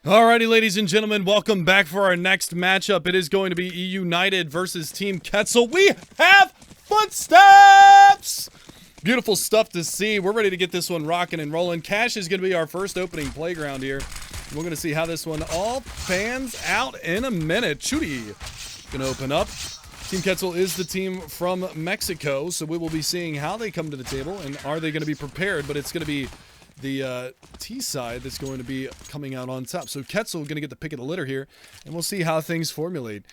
Alrighty, ladies and gentlemen, welcome back for our next matchup. It is going to be eUnited versus Team QuetzaL. We have footsteps! Beautiful stuff to see. We're ready to get this one rocking and rolling. Cash is going to be our first opening playground here. We're going to see how this one all pans out in a minute. Chudy going to open up. Team QuetzaL is the team from Mexico, so we will be seeing how they come to the table and are they going to be prepared, but it's going to be the T side that's going to be coming out on top. So QuetzaL going to get the pick of the litter here, and we'll see how things formulate.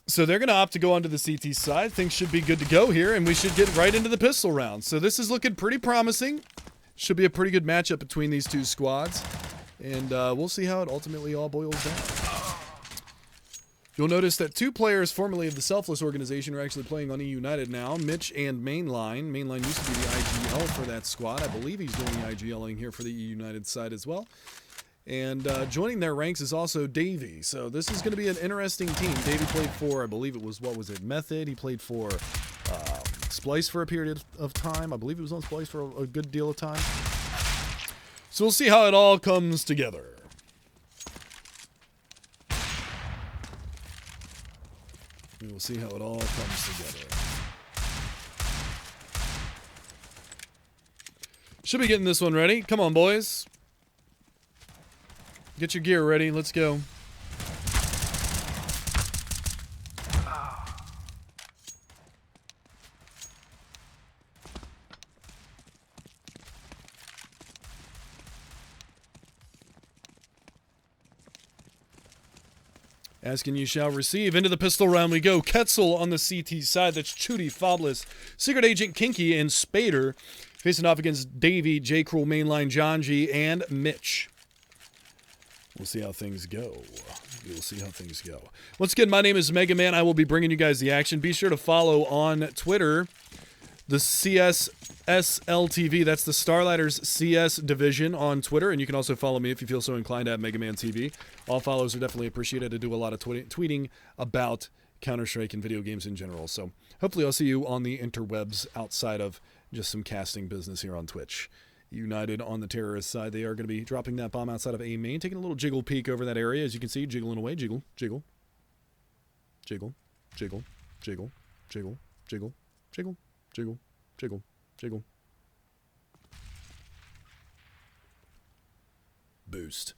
So they're going to opt to go onto the CT side. Things should be good to go here, and we should get right into the pistol round. So this is looking pretty promising. Should be a pretty good matchup between these two squads, and we'll see how it ultimately all boils down. You'll notice that two players formerly of the Selfless organization are actually playing on eUnited now, Mitch and Mainline. Mainline used to be the IGL for that squad. I believe he's doing the IGLing here for the eUnited side as well. And joining their ranks is also Davey. So this is going to be an interesting team. Davey played for, I believe it was, Method. He played for Splice for a period of time. I believe he was on Splice for a good deal of time. So we'll see how it all comes together. We will see how it all comes together. Should be getting this one ready. Come on, boys. Get your gear ready. Let's go. Ask and you shall receive. Into the pistol round we go. QuetzaL on the CT side. That's Chudy, Fobless, Secret Agent, Kinky, and Spader. Facing off against Davey, J. Cruel, Mainline, John G, and Mitch. We'll see how things go. We'll see how things go. Once again, my name is Mega Man. I will be bringing you guys the action. Be sure to follow on Twitter the CSSLTV. That's the Starladder's CS division on Twitter. And you can also follow me if you feel so inclined at Mega Man TV. All follows are definitely appreciated. I do a lot of tweeting about Counter-Strike and video games in general. So hopefully I'll see you on the interwebs outside of just some casting business here on Twitch. United on the terrorist side. They are going to be dropping that bomb outside of A main, taking a little jiggle peek over that area. As you can see, jiggling away. Jiggle, jiggle, jiggle, jiggle, jiggle, jiggle, jiggle, jiggle, jiggle, jiggle, jiggle. Boost.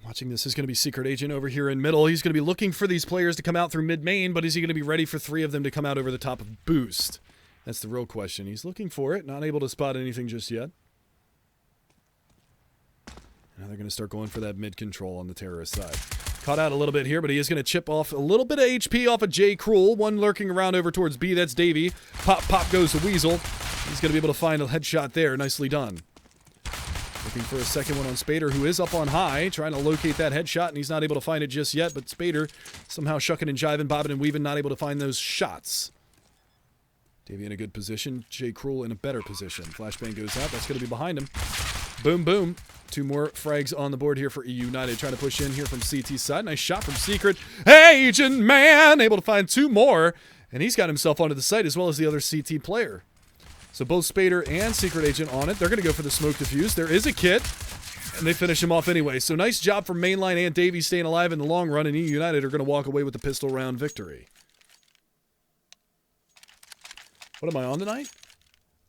Watching this is going to be Secret Agent over here in middle. He's going to be looking for these players to come out through mid-main, but is he going to be ready for three of them to come out over the top of Boost? That's the real question. He's looking for it, not able to spot anything just yet. Now they're going to start going for that mid-control on the terrorist side. Caught out a little bit here, but he is going to chip off a little bit of HP off of J. Cruel. One lurking around over towards B. That's Davey. Pop, pop goes the Weasel. He's going to be able to find a headshot there. Nicely done. Looking for a second one on Spader, who is up on high, trying to locate that headshot, and he's not able to find it just yet, but Spader somehow shucking and jiving, bobbing and weaving, not able to find those shots. Davey in a good position. J. Cruel in a better position. Flashbang goes out. That's going to be behind him. Boom, boom. Two more frags on the board here for eUnited. Trying to push in here from CT side. Nice shot from Secret Agent Man. Able to find two more. And he's got himself onto the site as well as the other CT player. So both Spader and Secret Agent on it. They're going to go for the smoke defuse. There is a kit. And they finish him off anyway. So nice job from Mainline and Davey staying alive in the long run. And eUnited are going to walk away with the pistol round victory. What am I on tonight?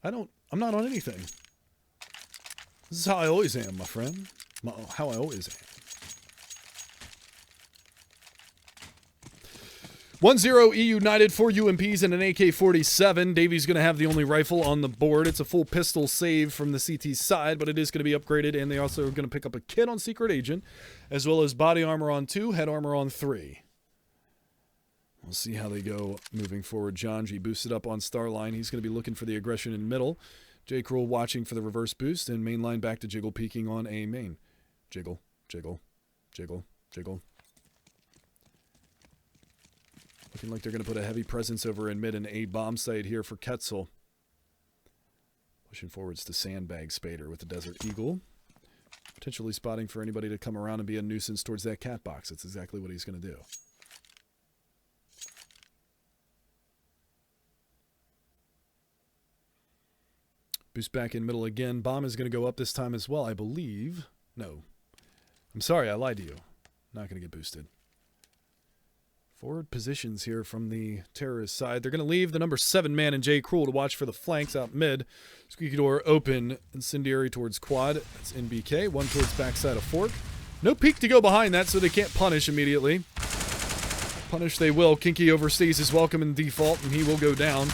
I'm not on anything. This is how I always am, my friend. How I always am. 1-0 eUnited, 4 UMPs and an AK-47. Davey's going to have the only rifle on the board. It's a full pistol save from the CT side, but it is going to be upgraded, and they also are going to pick up a kit on Secret Agent, as well as body armor on 2, head armor on 3. We'll see how they go moving forward. John G boosted up on Starline. He's going to be looking for the aggression in middle. J. Cruel watching for the reverse boost, and Mainline back to Jiggle peeking on A main. Jiggle, jiggle, jiggle, jiggle. Looking like they're going to put a heavy presence over in mid and A bomb site here for QuetzaL. Pushing forwards to Sandbag Spader with the Desert Eagle. Potentially spotting for anybody to come around and be a nuisance towards that cat box. That's exactly what he's going to do. Boost back in middle again. Bomb is going to go up this time as well, I believe. No. I'm sorry, I lied to you. Not going to get boosted. Forward positions here from the terrorist side. They're going to leave the number 7 man in J. Cruel to watch for the flanks out mid. Squeaky door open. Incendiary towards quad. That's NBK. One towards backside of fork. No peek to go behind that, so they can't punish immediately. Punish they will. Kinky overstays his welcome in default, and he will go down.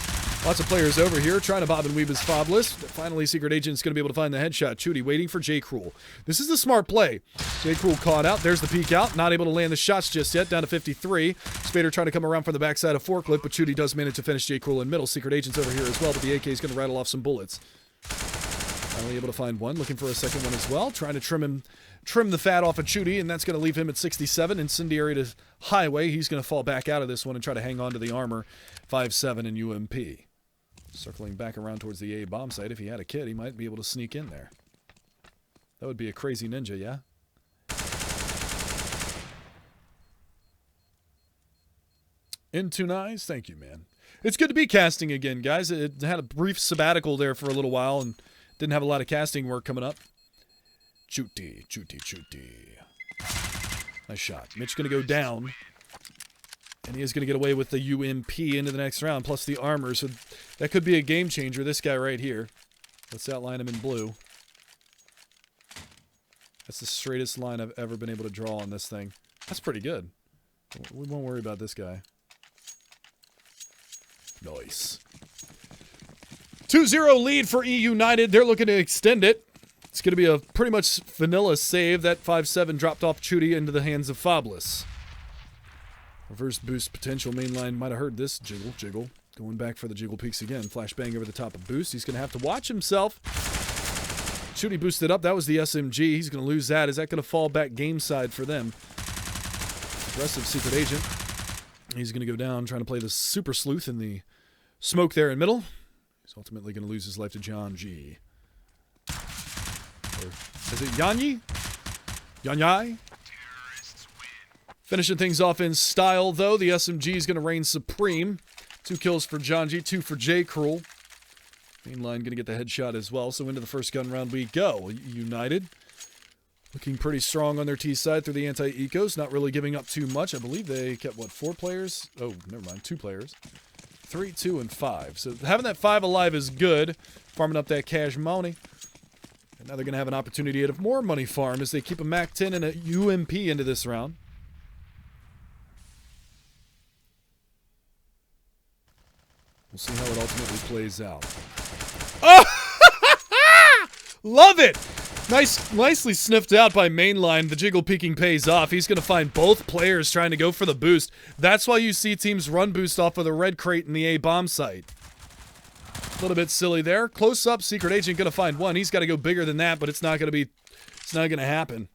Lots of players over here trying to bob and weave his fobless. Finally, Secret Agent's going to be able to find the headshot. Chudy waiting for J. Cruel. This is the smart play. J. Cruel caught out. There's the peek out. Not able to land the shots just yet. Down to 53. Spader trying to come around from the backside of forklift, but Chudy does manage to finish J. Cruel in middle. Secret Agent's over here as well, but the AK is going to rattle off some bullets. Finally able to find one. Looking for a second one as well. Trying to trim the fat off of Chudy, and that's going to leave him at 67. Incendiary to highway. He's going to fall back out of this one and try to hang on to the armor. 5-7 in UMP. Circling back around towards the A bomb site. If he had a kid, he might be able to sneak in there. That would be a crazy ninja, yeah? Into nice. Thank you, man. It's good to be casting again, guys. It had a brief sabbatical there for a little while and didn't have a lot of casting work coming up. Chuty. Nice shot. Mitch going to go down. And he is going to get away with the UMP into the next round, plus the armor. So that could be a game changer. This guy right here. Let's outline him in blue. That's the straightest line I've ever been able to draw on this thing. That's pretty good. We won't worry about this guy. Nice. 2-0 lead for eUnited. They're looking to extend it. It's going to be a pretty much vanilla save. That 5-7 dropped off Chudy into the hands of Fobless. Reverse boost potential. Mainline might have heard this. Jiggle. Going back for the jiggle peaks again. Flashbang over the top of boost. He's going to have to watch himself. Chudy boosted up. That was the SMG. He's going to lose that. Is that going to fall back game side for them? Aggressive Secret Agent. He's going to go down trying to play the Super Sleuth in the smoke there in middle. He's ultimately going to lose his life to John G. Or is it Yanyi? Yanyai? Finishing things off in style, though. The SMG is going to reign supreme. 2 kills for John G, 2 for J. Cruel. Mainline going to get the headshot as well. So into the first gun round we go. United looking pretty strong on their T side through the anti-ecos. Not really giving up too much. I believe they kept, what, 4 players? Oh, never mind, 2 players. 3, 2, and 5. So having that 5 alive is good. Farming up that cash money. And now they're going to have an opportunity at more money farm as they keep a MAC-10 and a UMP into this round. We'll see how it ultimately plays out. Oh! Love it! Nicely sniffed out by Mainline. The jiggle peeking pays off. He's going to find both players trying to go for the boost. That's why you see teams run boost off of the red crate in the A bomb site. A little bit silly there. Close up, Secret Agent going to find one. He's got to go bigger than that, but it's not going to happen.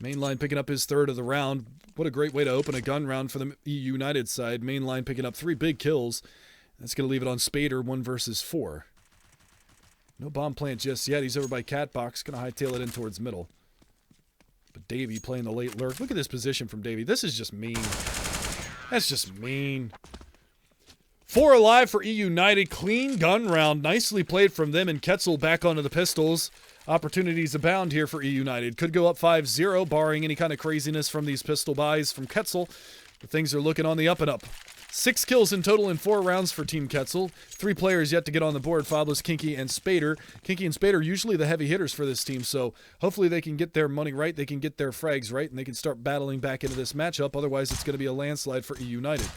Mainline picking up his 3rd of the round. What a great way to open a gun round for the eUnited side. Mainline picking up 3 big kills. That's going to leave it on Spader, 1 versus 4. No bomb plant just yet. He's over by Catbox. Going to hightail it in towards middle. But Davey playing the late lurk. Look at this position from Davey. This is just mean. That's just mean. 4 alive for eUnited. Clean gun round. Nicely played from them. And QuetzaL back onto the pistols. Opportunities abound here for eUnited. Could go up 5-0, barring any kind of craziness from these pistol buys from QuetzaL. But things are looking on the up and up. 6 kills in total in 4 rounds for Team QuetzaL. 3 players yet to get on the board. Fobless, Kinky, and Spader. Kinky and Spader are usually the heavy hitters for this team, so hopefully they can get their money right, they can get their frags right, and they can start battling back into this matchup. Otherwise, it's going to be a landslide for eUnited.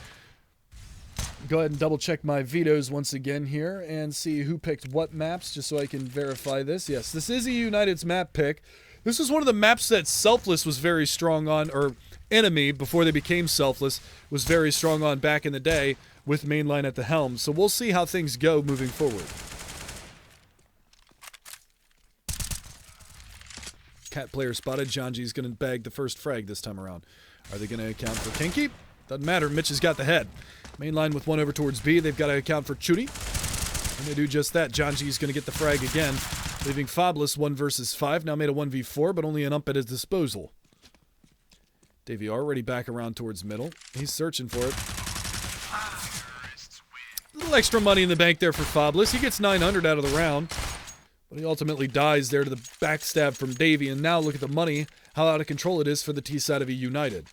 Go ahead and double check my vetoes once again here and see who picked what maps, just so I can verify this. Yes, this is eUnited's map pick. This is one of the maps that Selfless was very strong on, or Enemy, before they became Selfless, was very strong on back in the day with Mainline at the helm. So we'll see how things go moving forward. Cat player spotted. John G's going to bag the first frag this time around. Are they going to account for Kinky? Doesn't matter. Mitch has got the head. Mainline with 1 over towards B. They've got to account for Chudy. And they do just that. John G's going to get the frag again, leaving Fobless 1 versus 5. Now made a 1v4, but only an ump at his disposal. Davey already back around towards middle. He's searching for it. little extra money in the bank there for Fablis. He gets 900 out of the round. But he ultimately dies there to the backstab from Davey. And now look at the money, how out of control it is for the T side of eUnited.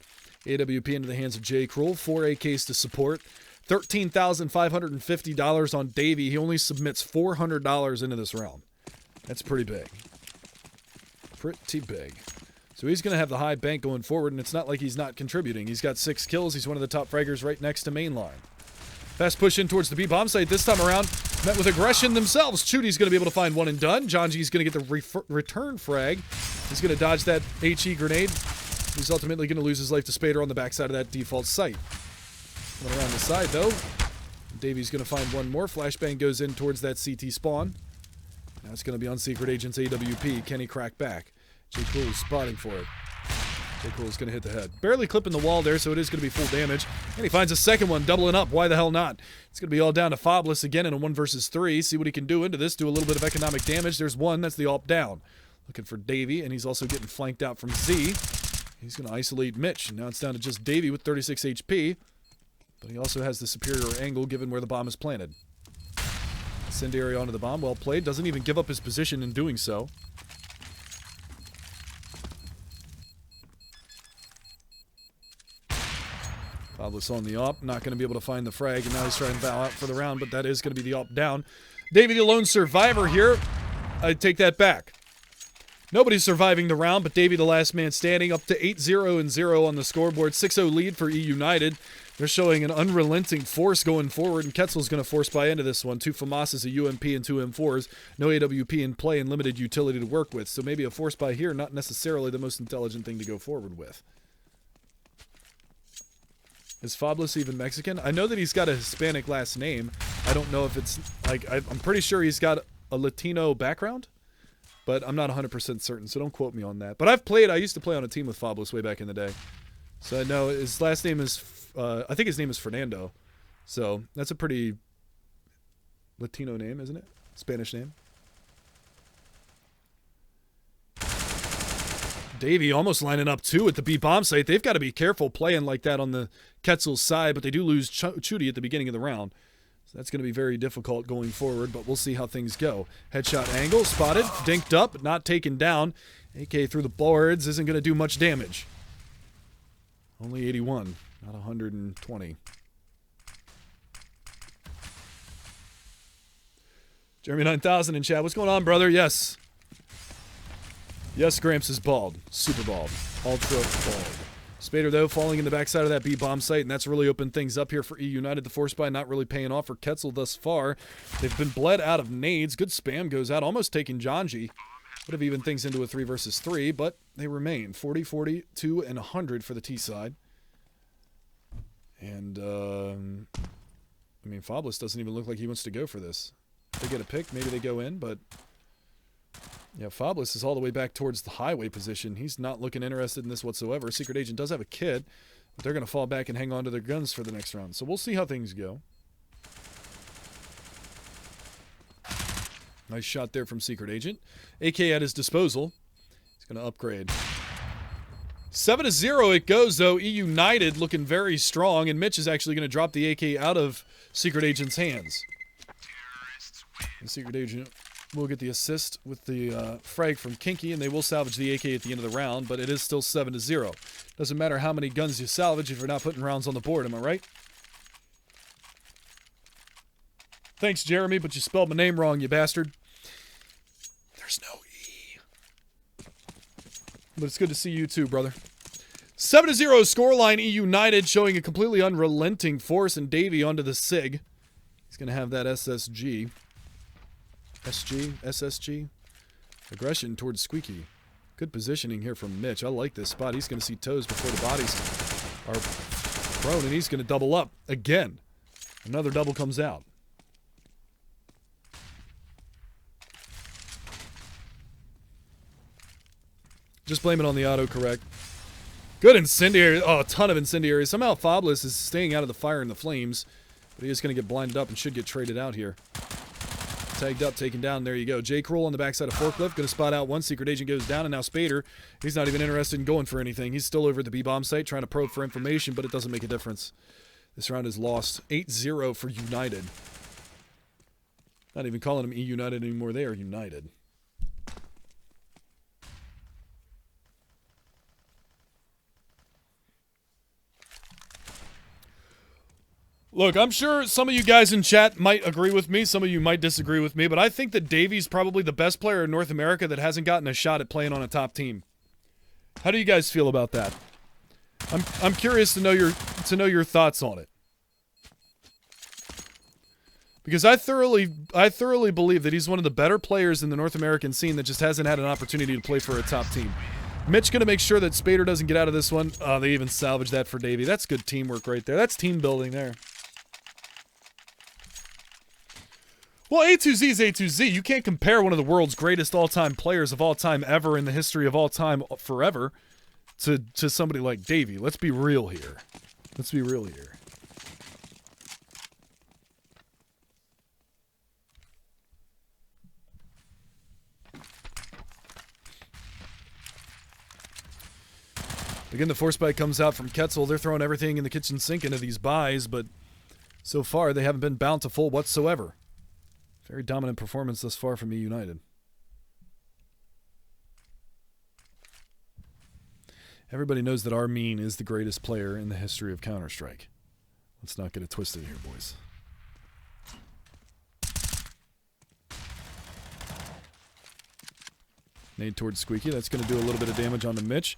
AWP into the hands of J. Cruel. 4 AKs to support. $13,550 on Davey. He only submits $400 into this round. That's pretty big. Pretty big. So he's going to have the high bank going forward, and it's not like he's not contributing. He's got 6 kills. He's one of the top fraggers right next to mainline. Fast push in towards the B-bomb site this time around. Met with aggression themselves. Chudi's going to be able to find one and done. Janji's going to get the return frag. He's going to dodge that HE grenade. He's ultimately going to lose his life to Spader on the backside of that default site. Went around the side, though. Davy's going to find one more. Flashbang goes in towards that CT spawn. Now it's going to be on Secret Agent's AWP. Can he crack back? J. Cool is spotting for it. J. Cool is going to hit the head. Barely clipping the wall there, so it is going to be full damage. And he finds a second one, doubling up. Why the hell not? It's going to be all down to Fablis again in a 1 versus 3. See what he can do into this. Do a little bit of economic damage. There's one. That's the AWP down. Looking for Davey, and he's also getting flanked out from Z. He's going to isolate Mitch. Now it's down to just Davey with 36 HP. But he also has the superior angle given where the bomb is planted. Incendiary onto the bomb. Well played. Doesn't even give up his position in doing so. Fablis on the AWP. Not going to be able to find the frag. And now he's trying to bow out for the round. But that is going to be the AWP down. Davey the lone survivor here. I take that back. Nobody's surviving the round, but Davey the last man standing, up to 8-0-0 on the scoreboard. 6-0 lead for eUnited. They're showing an unrelenting force going forward, and QuetzaL's going to force buy into this one. 2 FAMASas, a UMP, and 2 M4s. No AWP in play and limited utility to work with. So maybe a force buy here, not necessarily the most intelligent thing to go forward with. Is Fablis even Mexican? I know that he's got a Hispanic last name. I don't know if it's, like, I'm pretty sure he's got a Latino background. But I'm not 100% certain, so don't quote me on that. But I used to play on a team with Fablis way back in the day. So I know his last name is, I think his name is Fernando. So that's a pretty Latino name, isn't it? Spanish name. Davey almost lining up too at the B-bomb site. They've got to be careful playing like that on the QuetzaL side, but they do lose Chudi at the beginning of the round. So that's going to be very difficult going forward, but we'll see how things go. Headshot angle, spotted, dinked up, but not taken down. AK through the boards isn't going to do much damage. Only 81, not 120. Jeremy 9000 in chat. What's going on, brother? Yes. Yes, Gramps is bald. Super bald. Ultra bald. Spader, though, falling in the backside of that B-bomb site, and that's really opened things up here for eUnited. The force buy not really paying off for QuetzaL thus far. They've been bled out of nades. Good spam goes out, almost taking Janji. Would have evened things into a 3 versus 3, but they remain 40, 42, and 100 for the T side. And, I mean, Fablis doesn't even look like he wants to go for this. If they get a pick, maybe they go in, but yeah, Fablis is all the way back towards the highway position. He's not looking interested in this whatsoever. Secret Agent does have a kid, but they're going to fall back and hang on to their guns for the next round. So we'll see how things go. Nice shot there from Secret Agent. AK at his disposal. He's going to upgrade. 7-0 it goes, though. eUnited looking very strong, and Mitch is actually going to drop the AK out of Secret Agent's hands. And Secret Agent will get the assist with the frag from Kinky, and they will salvage the AK at the end of the round, but it is still 7-0. Doesn't matter how many guns you salvage if you're not putting rounds on the board, am I right? Thanks, Jeremy, but you spelled my name wrong, you bastard. There's no E. But it's good to see you too, brother. 7-0 scoreline, eUnited showing a completely unrelenting force, and Davey onto the SIG. He's going to have that SSG. SSG. Aggression towards Squeaky. Good positioning here from Mitch. I like this spot. He's going to see toes before the bodies are prone, and he's going to double up again. Another double comes out. Just blame it on the autocorrect. Good incendiary. Oh, a ton of incendiaries. Somehow Fablis is staying out of the fire and the flames, but he is going to get blinded up and should get traded out here. Tagged up, taken down. There you go. J. Kroll on the backside of Forklift. Going to spot out one. Secret Agent goes down, and now Spader. He's not even interested in going for anything. He's still over at the B-bomb site trying to probe for information, but it doesn't make a difference. This round is lost. 8-0 for United. Not even calling them eUnited anymore. They are United. Look, I'm sure some of you guys in chat might agree with me. Some of you might disagree with me. But I think that Davey's probably the best player in North America that hasn't gotten a shot at playing on a top team. How do you guys feel about that? I'm curious to know your thoughts on it. Because I thoroughly believe that he's one of the better players in the North American scene that just hasn't had an opportunity to play for a top team. Mitch going to make sure that Spader doesn't get out of this one. Oh, they even salvaged that for Davey. That's good teamwork right there. That's team building there. Well, A2Z is A2Z. You can't compare one of the world's greatest all-time players of all time ever in the history of all time forever to somebody like Davey. Let's be real here. Let's be real here. Again, the force bite comes out from QuetzaL. They're throwing everything in the kitchen sink into these buys, but so far they haven't been bountiful whatsoever. Very dominant performance thus far from eUnited. Everybody knows that Armin is the greatest player in the history of Counter-Strike. Let's not get it twisted here, boys. Nade towards Squeaky. That's going to do a little bit of damage onto Mitch.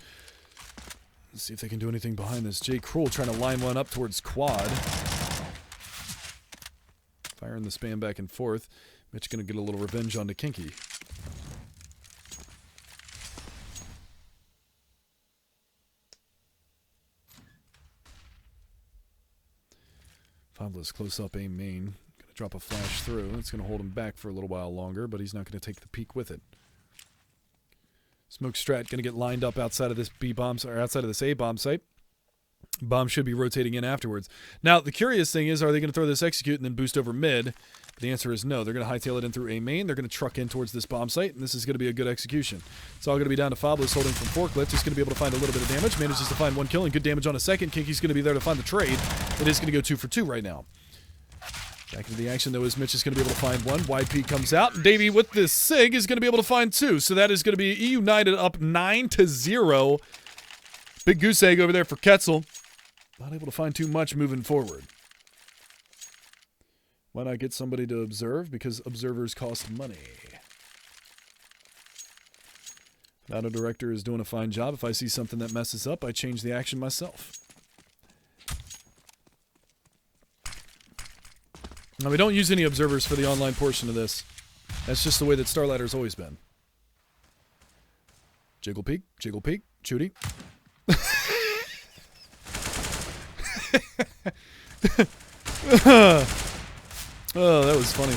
Let's see if they can do anything behind this. J. Cruel trying to line one up towards Quad. Firing the spam back and forth. Mitch going to get a little revenge onto Kinky. Fabulous close up aim main. Going to drop a flash through. It's going to hold him back for a little while longer, but he's not going to take the peek with it. Smoke Strat going to get lined up outside of this B bomb, or outside of this A bomb site. Bomb should be rotating in afterwards. Now, the curious thing is, are they going to throw this execute and then boost over mid? The answer is no. They're going to hightail it in through A main. They're going to truck in towards this bomb site, and this is going to be a good execution. It's all going to be down to Fabulous holding from Forklift. He's going to be able to find a little bit of damage. Manages to find one kill and good damage on a second. Kinky's going to be there to find the trade. It is going to go 2 for 2 right now. Back into the action, though, as Mitch is going to be able to find one. YP comes out. And Davey, with this SIG, is going to be able to find 2. So that is going to be eUnited up 9-0. Big goose egg over there for QuetzaL. Not able to find too much moving forward. Why not get somebody to observe? Because observers cost money. Auto director is doing a fine job. If I see something that messes up, I change the action myself. Now, we don't use any observers for the online portion of this. That's just the way that Starladder's always been. Jiggle peek, Chudy. Oh, that was funny.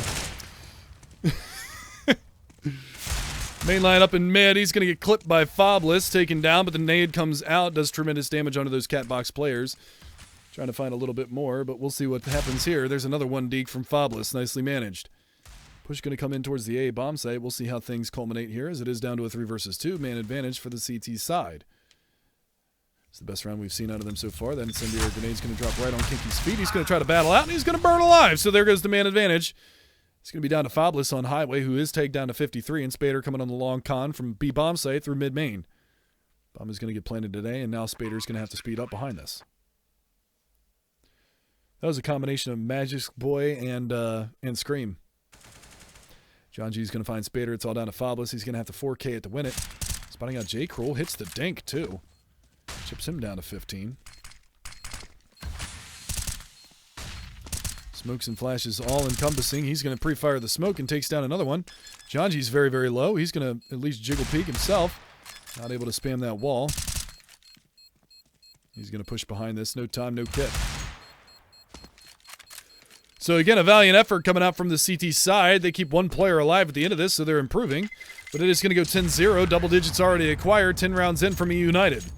Main line up in mid. He's going to get clipped by Fobless, taken down, but the nade comes out, does tremendous damage onto those Catbox players. Trying to find a little bit more, but we'll see what happens here. There's another one deke from Fobless, nicely managed. Push going to come in towards the A bomb site. We'll see how things culminate here, as it is down to a 3 versus 2 man advantage for the CT side. It's the best round we've seen out of them so far. That incendiary grenade's going to drop right on Kinky's feet. He's going to try to battle out, and he's going to burn alive. So there goes the man advantage. It's going to be down to Fobless on Highway, who is tagged down to 53, and Spader coming on the long con from B bomb site through mid main. Bomb is going to get planted today, and now Spader's going to have to speed up behind this. That was a combination of Magic Boy and Scream. John G's going to find Spader. It's all down to Fobless. He's going to have to 4K it to win it. Spotting out J. Cruel. Hits the dink, too. Chips him down to 15. Smokes and flashes all encompassing. He's going to pre-fire the smoke and takes down another one. John G's very, very low. He's going to at least jiggle peek himself. Not able to spam that wall. He's going to push behind this. No time, no kit. So again, a valiant effort coming out from the CT side. They keep one player alive at the end of this, so they're improving. But it is going to go 10-0. Double digits already acquired. 10 rounds in from eUnited.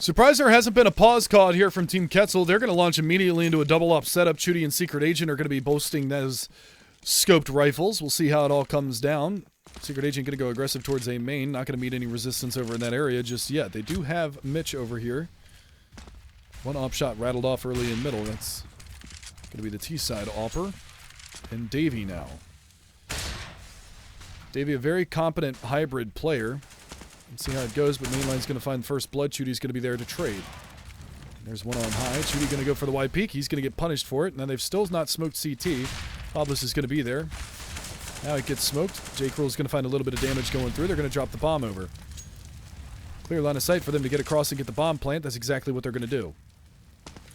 Surprised there hasn't been a pause called here from Team QuetzaL. They're going to launch immediately into a double-op setup. Chudy and Secret Agent are going to be boasting those scoped rifles. We'll see how it all comes down. Secret Agent going to go aggressive towards A main. Not going to meet any resistance over in that area just yet. They do have Mitch over here. One op shot rattled off early in middle. That's going to be the T-side Opper. And Davey now. Davey, a very competent hybrid player. Let's see how it goes, but mainline's going to find first blood. Chudy's going to be there to trade. There's one on high. Chudy going to go for the wide peak. He's going to get punished for it. Now they've still not smoked CT. Fabulous is going to be there. Now it gets smoked. J. Cruel's going to find a little bit of damage going through. They're going to drop the bomb over. Clear line of sight for them to get across and get the bomb plant. That's exactly what they're going to do.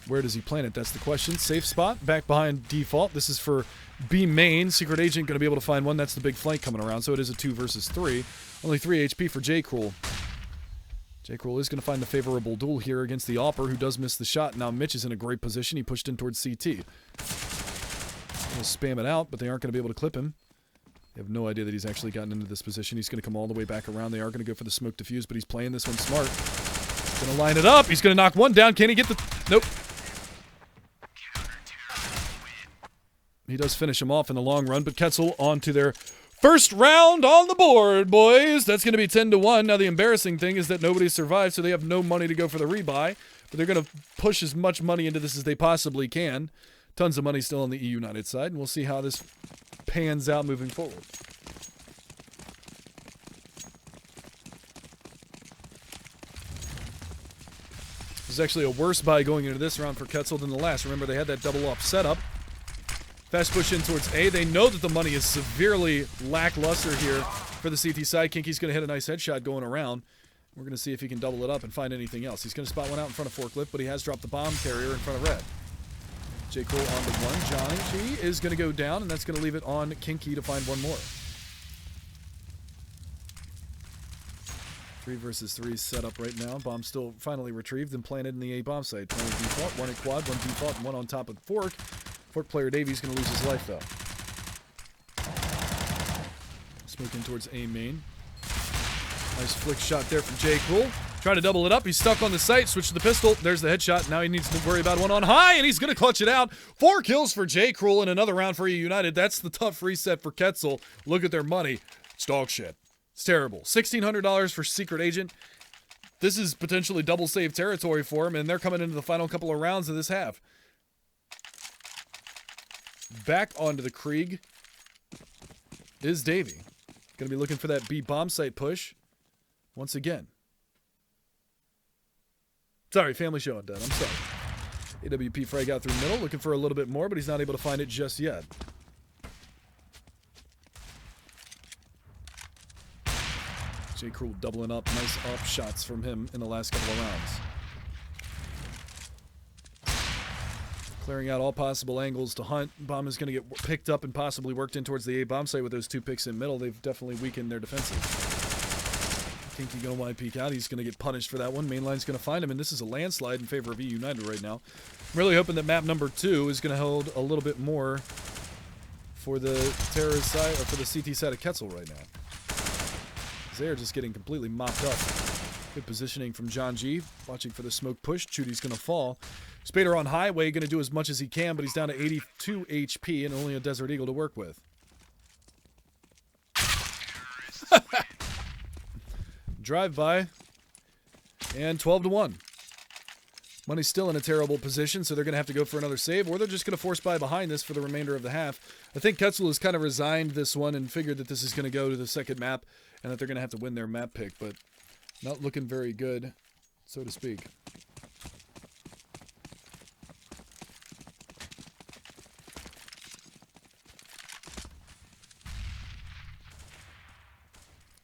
Where does he plant it? That's the question. Safe spot. Back behind default. This is for B main. Secret Agent going to be able to find one. That's the big flank coming around. So it is a 2 versus 3. Only 3 HP for J. Cruel. J. Cruel is going to find the favorable duel here against the Opper, who does miss the shot. Now Mitch is in a great position. He pushed in towards CT. Going to spam it out, but they aren't going to be able to clip him. They have no idea that he's actually gotten into this position. He's going to come all the way back around. They are going to go for the smoke defuse, but he's playing this one smart. He's going to line it up. He's going to knock one down. Can he get the... Nope. He does finish him off in the long run, but QuetzaL on to their first round on the board, boys. That's going to be 10-1. Now, the embarrassing thing is that nobody survived, so they have no money to go for the rebuy, but they're going to push as much money into this as they possibly can. Tons of money still on the eUnited side, and we'll see how this pans out moving forward. There's actually a worse buy going into this round for QuetzaL than the last. Remember, they had that double-up setup. Fast push in towards A. They know that the money is severely lackluster here for the CT side. Kinky's going to hit a nice headshot going around. We're going to see if he can double it up and find anything else. He's going to spot one out in front of Forklift, but he has dropped the bomb carrier in front of Red. J. Cole on the one. Johnny G is going to go down, and that's going to leave it on Kinky to find one more. 3 versus 3 set up right now. Bomb still finally retrieved and planted in the A bomb site. 20 default, 1 at quad, 1 default, and 1 on top of Fork. Fork player Davy's going to lose his life, though. Smoking towards A main. Nice flick shot there from J. Cruel. Trying to double it up. He's stuck on the site. Switch to the pistol. There's the headshot. Now he needs to worry about one on high, and he's going to clutch it out. 4 kills for J. Cruel and another round for eUnited. That's the tough reset for QuetzaL. Look at their money. It's dog shit. It's terrible. $1,600 for Secret Agent. This is potentially double save territory for him, and they're coming into the final couple of rounds of this half. Back onto the Krieg is Davey. Going to be looking for that B bomb site push once again. Sorry, family show undone. I'm sorry. AWP frag out through middle, looking for a little bit more, but he's not able to find it just yet. J. Cruel doubling up. Nice up shots from him in the last couple of rounds. Clearing out all possible angles to hunt. Bomb is going to get picked up and possibly worked in towards the A bomb site with those 2 picks in middle. They've definitely weakened their defenses. Kinky going wide peek out. He's going to get punished for that one. Mainline's going to find him, and this is a landslide in favor of eUnited right now. I'm really hoping that map number 2 is going to hold a little bit more for the terrorist side, or for the CT side of QuetzaL right now. They're just getting completely mopped up. Good positioning from John G. Watching for the smoke push. Chudy's going to fall. Spader on highway, going to do as much as he can, but he's down to 82 HP and only a Desert Eagle to work with. Drive-by. And 12-1. Money's still in a terrible position, so they're going to have to go for another save, or they're just going to force buy behind this for the remainder of the half. I think QuetzaL has kind of resigned this one and figured that this is going to go to the second map and that they're going to have to win their map pick, but not looking very good, so to speak.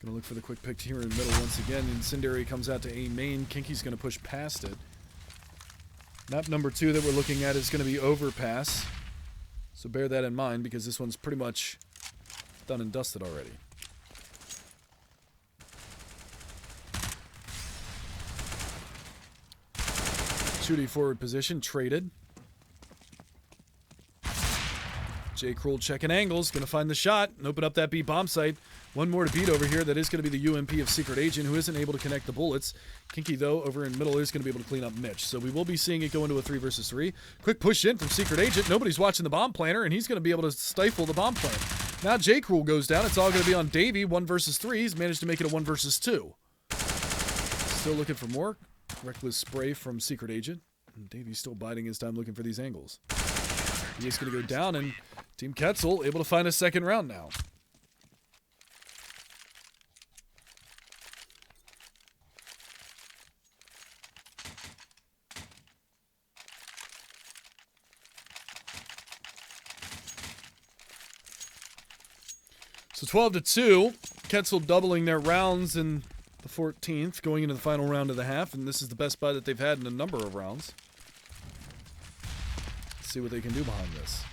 Going to look for the quick pick here in the middle once again. Incendiary comes out to A main. Kinky's going to push past it. Map number 2 that we're looking at is going to be Overpass. So bear that in mind, because this one's pretty much done and dusted already. Chudy forward position, traded. J. Cruel checking angles, going to find the shot and open up that B bomb site. One more to beat over here. That is going to be the UMP of Secret Agent, who isn't able to connect the bullets. Kinky, though, over in middle is going to be able to clean up Mitch. So we will be seeing it go into a 3 versus 3. Quick push in from Secret Agent. Nobody's watching the bomb planter, and he's going to be able to stifle the bomb plant. Now J. Cruel goes down. It's all going to be on Davey. 1 versus 3. He's managed to make it a 1 versus 2. Still looking for more. Reckless spray from Secret Agent. And Davey's still biding his time looking for these angles. He is going to go down, and Team QuetzaL able to find a second round now. So 12-2, QuetzaL doubling their rounds in the 14th, going into the final round of the half, and this is the best buy that they've had in a number of rounds. Let's see what they can do behind this.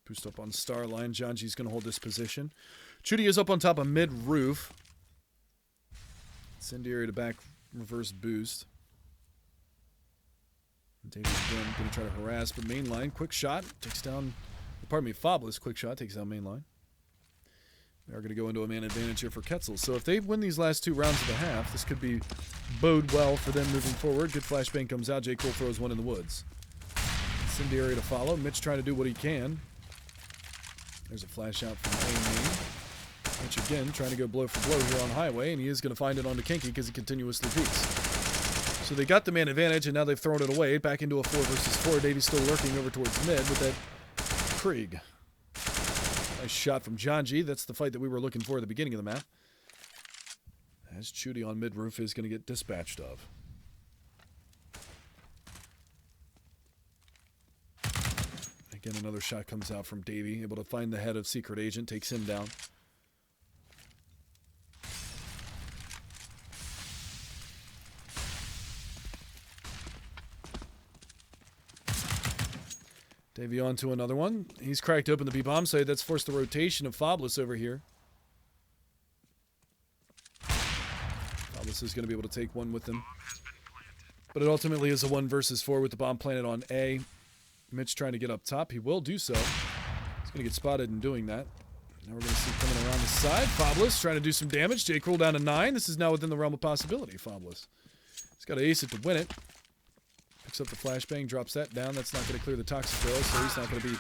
Boost up on star line. Janji's going to hold this position. Chudy is up on top of mid-roof. Incendiary to back reverse boost. David again going to try to harass, but mainline, quick shot, takes down, pardon me, Fabulous, quick shot, takes down mainline. They are going to go into a man advantage here for QuetzaL. So if they win these last 2 rounds of the half, this could be bode well for them moving forward. Good flashbang comes out. J. Cole throws one in the woods. Incendiary to follow. Mitch trying to do what he can. There's a flash out from A-Main. Mitch again trying to go blow for blow here on highway, and he is going to find it onto Kinky because he continuously peeks. So they got the man advantage, and now they've thrown it away. Back into a 4 versus 4. Davies still lurking over towards mid with that Krieg. Nice shot from Janji. That's the fight that we were looking for at the beginning of the map. As Chudy on mid-roof is going to get dispatched of. Again, another shot comes out from Davey. Able to find the head of Secret Agent. Takes him down. Davey on to another one. He's cracked open the B-bomb site. That's forced the rotation of Fabulous over here. Fabulous is going to be able to take one with him. But it ultimately is a 1 versus 4 with the bomb planted on A. Mitch trying to get up top. He will do so. He's going to get spotted in doing that. Now we're going to see coming around the side. Fabulous trying to do some damage. J. Cruel down to 9. This is now within the realm of possibility. Fabulous. He's got to ace it to win it. Picks up the flashbang, drops that down. That's not going to clear the toxic arrow, so he's not going to be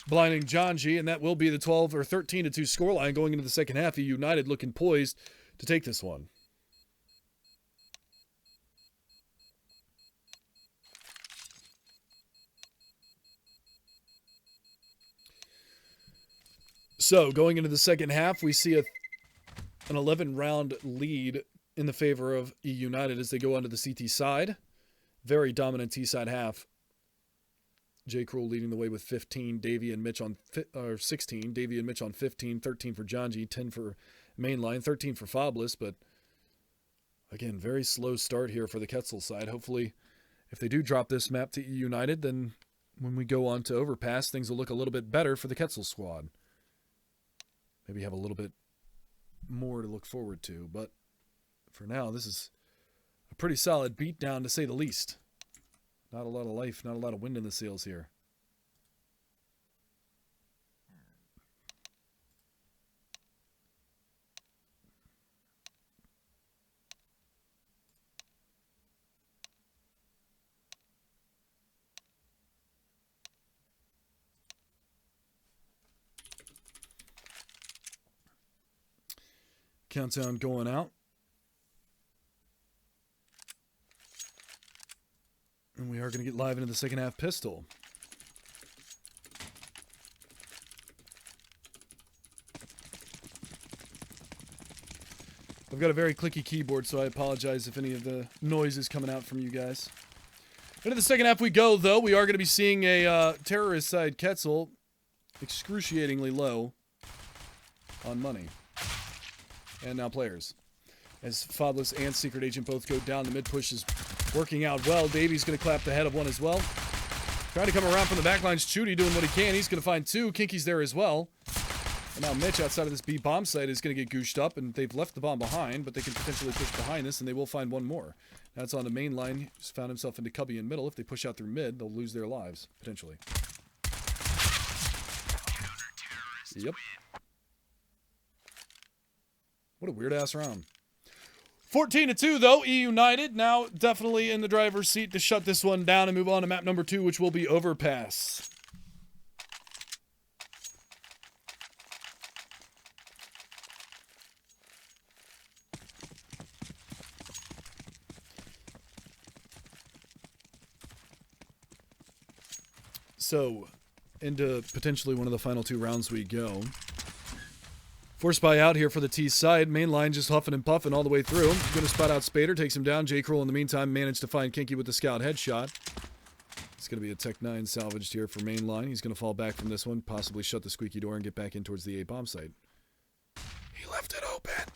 blinding Janji, and that will be the 12 or 13-2 scoreline going into the second half. eUnited looking poised to take this one. So going into the second half, we see an 11-round lead in the favor of eUnited as they go onto the CT side. Very dominant T-side half. J. Cruel leading the way with 15. Davey and Mitch on 16. Davey and Mitch on 15. 13 for Janji. 10 for mainline. 13 for Fabulous. But again, very slow start here for the QuetzaL side. Hopefully, if they do drop this map to eUnited, then when we go on to Overpass, things will look a little bit better for the QuetzaL squad. Maybe have a little bit more to look forward to. But for now, this is a pretty solid beatdown, to say the least. Not a lot of life, not a lot of wind in the sails here. Countdown going out. And we are going to get live into the second half pistol. I've got a very clicky keyboard, so I apologize if any of the noise is coming out from you guys. Into the second half we go, though. We are going to be seeing a terrorist side QuetzaL excruciatingly low on money. And now players. As Fabulous and Secret Agent both go down, the mid push is working out well. Davey's going to clap the head of one as well. Trying to come around from the back lines. Chudy doing what he can. He's going to find 2. Kinky's there as well. And now Mitch, outside of this B bomb site, is going to get gooshed up, and they've left the bomb behind, but they can potentially push behind this, and they will find one more. That's on the main line. He's found himself into cubby in middle. If they push out through mid, they'll lose their lives, potentially. Yep. What a weird-ass round. 14-2, though. eUnited now definitely in the driver's seat to shut this one down and move on to map number 2, which will be Overpass. So, into potentially one of the final 2 rounds we go. Force buy out here for the T side. Main line just huffing and puffing all the way through. Going to spot out Spader, takes him down. J. Cruel in the meantime managed to find Kinky with the scout headshot. It's going to be a Tech 9 salvaged here for main line. He's going to fall back from this one, possibly shut the squeaky door and get back in towards the A bomb site. He left it open.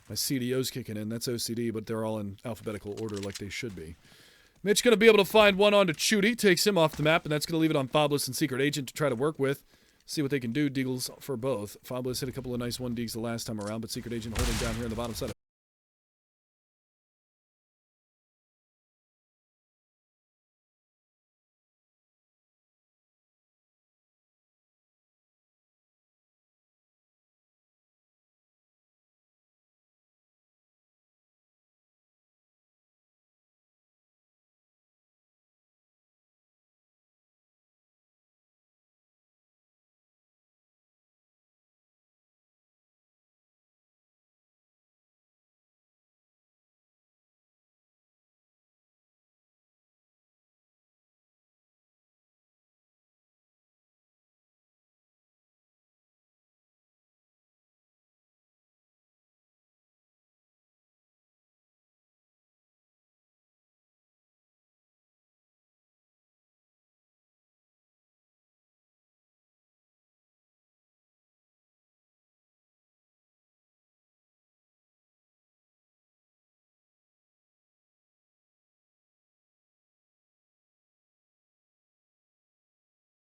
My CDO's kicking in. That's OCD, but they're all in alphabetical order like they should be. Mitch going to be able to find one onto Chudy, takes him off the map, and that's going to leave it on Fobless and Secret Agent to try to work with. See what they can do. Deagles for both. Fobless hit a couple of nice 1 deags the last time around, but Secret Agent holding down here in the bottom side.